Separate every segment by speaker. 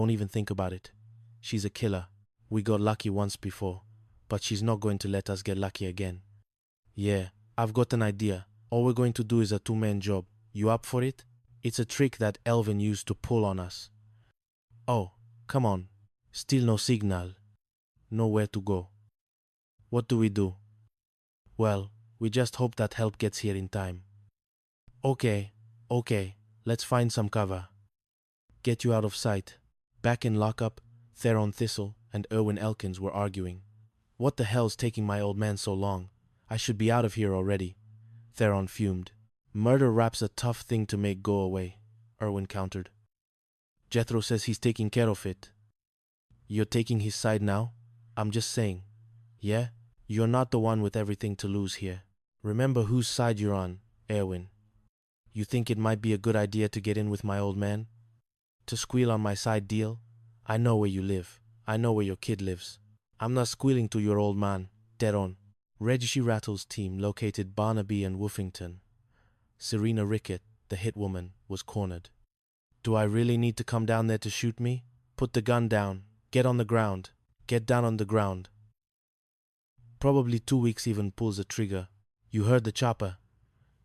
Speaker 1: Don't even think about it. She's a killer. We got lucky once before, but she's not going to let us get lucky again. Yeah, I've got an idea. All we're going to do is a two-man job. You up for it? It's a trick that Elvin used to pull on us. Oh, come on. Still no signal. Nowhere to go. What do we do? Well, we just hope that help gets here in time. Okay, let's find some cover. Get you out of sight. Back in lockup, Theron Thistle and Erwin Elkins were arguing. What the hell's taking my old man so long? I should be out of here already. Theron fumed. Murder rap's a tough thing to make go away, Erwin countered. Jethro says he's taking care of it. You're taking his side now? I'm just saying. Yeah? You're not the one with everything to lose here. Remember whose side you're on, Erwin. You think it might be a good idea to get in with my old man? To squeal on my side deal? I know where you live. I know where your kid lives. I'm not squealing to your old man. Dead on. Reggie Rattle's team located Barnaby and Woofington. Serena Rickett, the hit woman, was cornered. Do I really need to come down there to shoot me? Put the gun down. Get on the ground. Get down on the ground. Probably 2 weeks even pulls a trigger. You heard the chopper.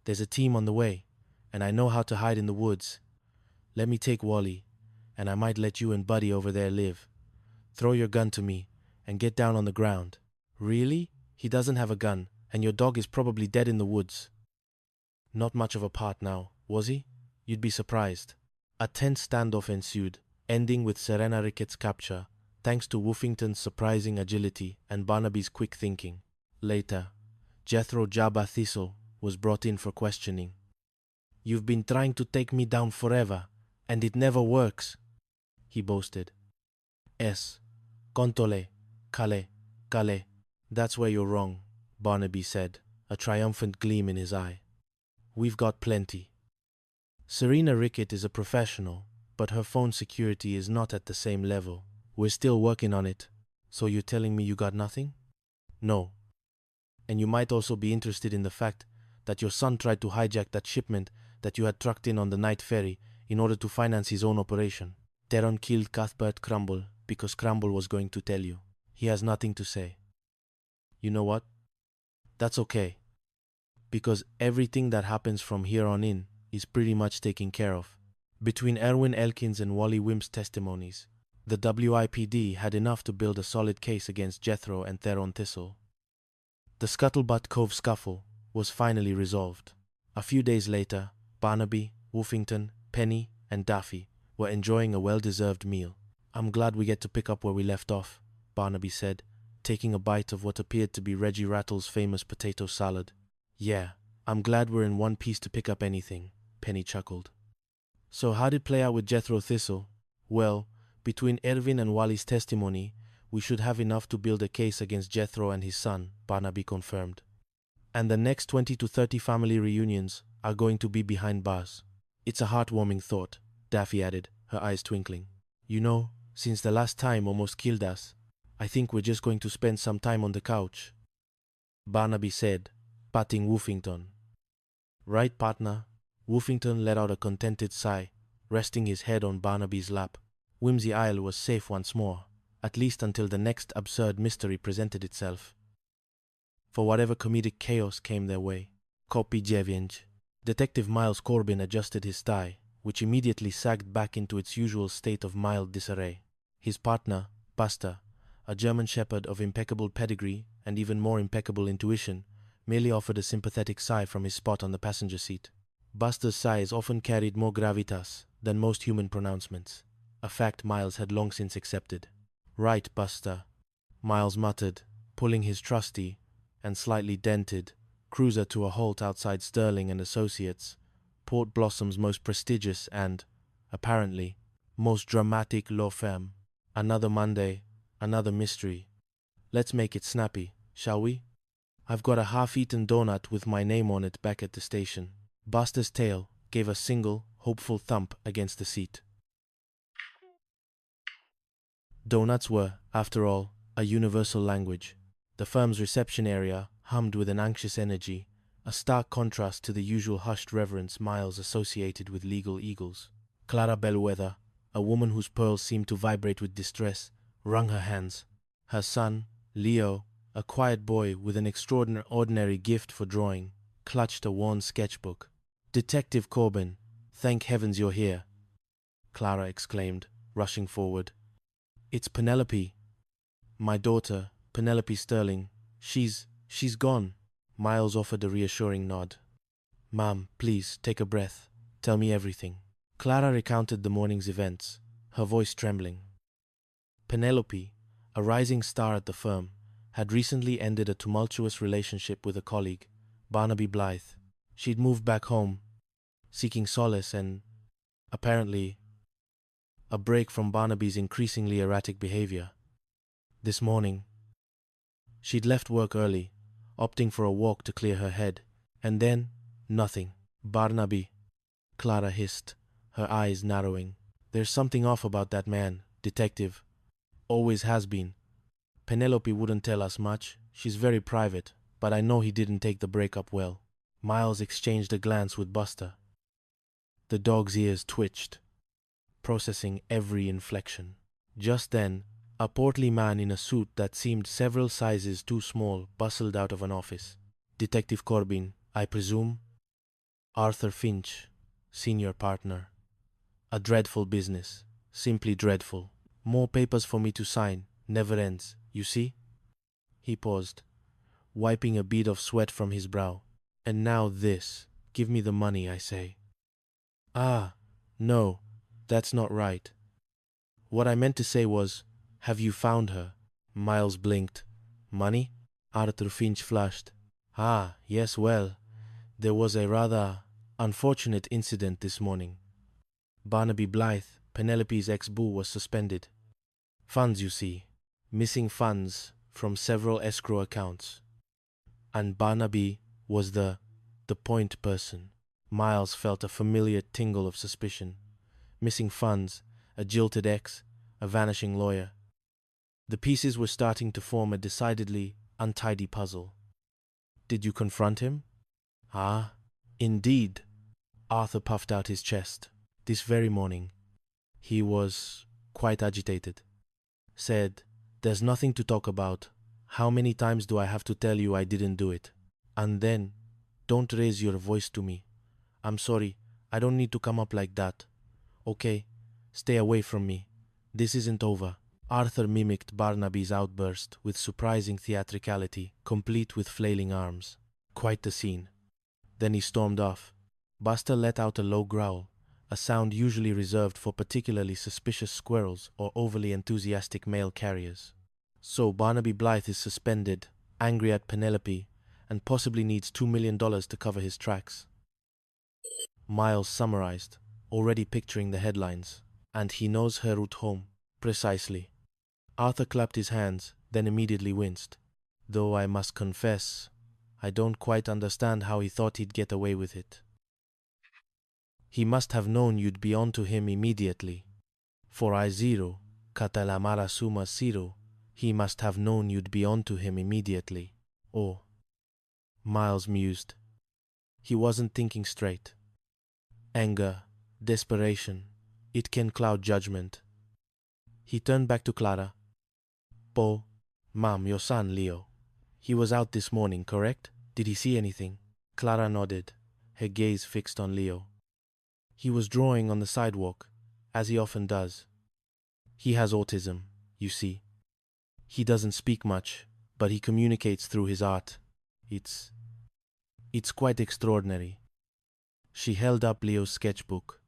Speaker 1: There's a team on the way, and I know how to hide in the woods. Let me take Wally, and I might let you and Buddy over there live. Throw your gun to me, and get down on the ground. Really? He doesn't have a gun, and your dog is probably dead in the woods. Not much of a part now, was he? You'd be surprised. A tense standoff ensued, ending with Serena Rickett's capture, thanks to Woofington's surprising agility and Barnaby's quick thinking. Later, Jethro Jabba Thistle was brought in for questioning. You've been trying to take me down forever, and it never works, he boasted. Contole, Kale. That's where you're wrong, Barnaby said, a triumphant gleam in his eye. We've got plenty. Serena Rickett is a professional, but her phone security is not at the same level. We're still working on it. So you're telling me you got nothing? No. And you might also be interested in the fact that your son tried to hijack that shipment that you had trucked in on the night ferry in order to finance his own operation. Theron killed Cuthbert Crumble because Crumble was going to tell you. He has nothing to say. You know what? That's okay. Because everything that happens from here on in is pretty much taken care of. Between Erwin Elkins and Wally Wimp's testimonies, the WIPD had enough to build a solid case against Jethro and Theron Thistle. The Scuttlebutt Cove scuffle was finally resolved. A few days later, Barnaby, Woofington, Penny, and Daffy were enjoying a well-deserved meal. I'm glad we get to pick up where we left off, Barnaby said, taking a bite of what appeared to be Reggie Rattle's famous potato salad. Yeah, I'm glad we're in one piece to pick up anything, Penny chuckled. So how'd it play out with Jethro Thistle? Well, between Erwin and Wally's testimony, we should have enough to build a case against Jethro and his son, Barnaby confirmed. And the next 20 to 30 family reunions are going to be behind bars. It's a heartwarming thought, Daffy added, her eyes twinkling. You know, since the last time almost killed us, I think we're just going to spend some time on the couch, Barnaby said, patting Woofington. Right, partner? Woofington let out a contented sigh, resting his head on Barnaby's lap. Whimsy Isle was safe once more, at least until the next absurd mystery presented itself. For whatever comedic chaos came their way. Copy dziewięć. Detective Miles Corbin adjusted his tie, which immediately sagged back into its usual state of mild disarray. His partner, Buster, a German shepherd of impeccable pedigree and even more impeccable intuition, merely offered a sympathetic sigh from his spot on the passenger seat. Buster's sighs often carried more gravitas than most human pronouncements, a fact Miles had long since accepted. Right, Buster, Miles muttered, pulling his trusty and slightly dented cruiser to a halt outside Sterling and Associates, Port Blossom's most prestigious and, apparently, most dramatic law firm. Another Monday, another mystery. Let's make it snappy, shall we? I've got a half-eaten donut with my name on it back at the station. Buster's tail gave a single, hopeful thump against the seat. Donuts were, after all, a universal language. The firm's reception area hummed with an anxious energy, a stark contrast to the usual hushed reverence Miles associated with legal eagles. Clara Bellwether, a woman whose pearls seemed to vibrate with distress, wrung her hands. Her son, Leo, a quiet boy with an extraordinary gift for drawing, clutched a worn sketchbook. "Detective Corbin, thank heavens you're here," Clara exclaimed, rushing forward. "It's Penelope. My daughter, Penelope Sterling. She's gone." Miles offered a reassuring nod. "Ma'am, please, take a breath. Tell me everything." Clara recounted the morning's events, her voice trembling. Penelope, a rising star at the firm, had recently ended a tumultuous relationship with a colleague, Barnaby Blythe. She'd moved back home, seeking solace and, apparently, a break from Barnaby's increasingly erratic behavior. This morning, she'd left work early, opting for a walk to clear her head, and then, nothing. "Barnaby," Clara hissed, her eyes narrowing. "There's something off about that man, detective. Always has been. Penelope wouldn't tell us much. She's very private, but I know he didn't take the breakup well." Miles exchanged a glance with Buster. The dog's ears twitched, processing every inflection. Just then, a portly man in a suit that seemed several sizes too small bustled out of an office. "Detective Corbin, I presume?" "Arthur Finch, senior partner. A dreadful business, simply dreadful. More papers for me to sign, never ends, you see?" He paused, wiping a bead of sweat from his brow. "And now this. Give me the money, I say." "Ah, no, that's not right. What I meant to say was, have you found her?" Miles blinked. "Money?" Arthur Finch flushed. "Ah, yes, well, there was a rather unfortunate incident this morning. Barnaby Blythe, Penelope's ex-boo, was suspended. Funds, you see. Missing funds from several escrow accounts. And Barnaby was the point person." Miles felt a familiar tingle of suspicion. Missing funds, a jilted ex, a vanishing lawyer. The pieces were starting to form a decidedly untidy puzzle. "Did you confront him?" "Ah, indeed." Arthur puffed out his chest. "This very morning. He was quite agitated. Said, 'There's nothing to talk about. How many times do I have to tell you I didn't do it?' And then, 'Don't raise your voice to me. I'm sorry, I don't need to come up like that. Okay, stay away from me. This isn't over." Arthur mimicked Barnaby's outburst with surprising theatricality, complete with flailing arms. Quite the scene. Then he stormed off. Buster let out a low growl, a sound usually reserved for particularly suspicious squirrels or overly enthusiastic mail carriers. "So Barnaby Blythe is suspended, angry at Penelope, and possibly needs $2 million to cover his tracks." Miles summarized, already picturing the headlines. "And he knows her route home." "Precisely." Arthur clapped his hands, then immediately winced. "Though I must confess, I don't quite understand how he thought he'd get away with it." "He must have known you'd be on to him immediately. For I zero, catalamara suma zero. He must have known you'd be on to him immediately. Oh." Miles mused. He wasn't thinking straight. Anger, desperation, it can cloud judgment. He turned back to Clara. "Ma'am, your son, Leo. He was out this morning, correct? Did he see anything?" Clara nodded, her gaze fixed on Leo. "He was drawing on the sidewalk, as he often does. He has autism, you see. He doesn't speak much, but he communicates through his art. It's quite extraordinary." She held up Leo's sketchbook.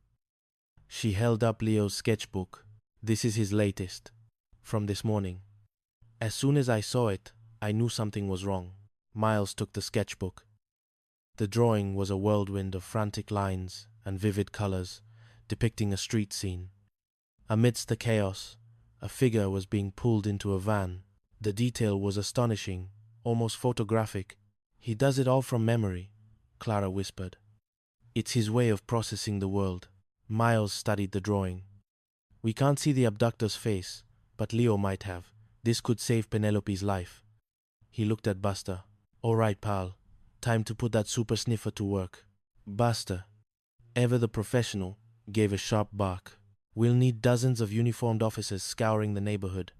Speaker 1: "This is his latest, from this morning. As soon as I saw it, I knew something was wrong." Miles took the sketchbook. The drawing was a whirlwind of frantic lines and vivid colors, depicting a street scene. Amidst the chaos, a figure was being pulled into a van. The detail was astonishing, almost photographic. "He does it all from memory," Clara whispered. "It's his way of processing the world." Miles studied the drawing. "We can't see the abductor's face, but Leo might have. This could save Penelope's life." He looked at Buster. "All right, pal. Time to put that super sniffer to work." Buster, ever the professional, gave a sharp bark. We'll need dozens of uniformed officers scouring the neighborhood.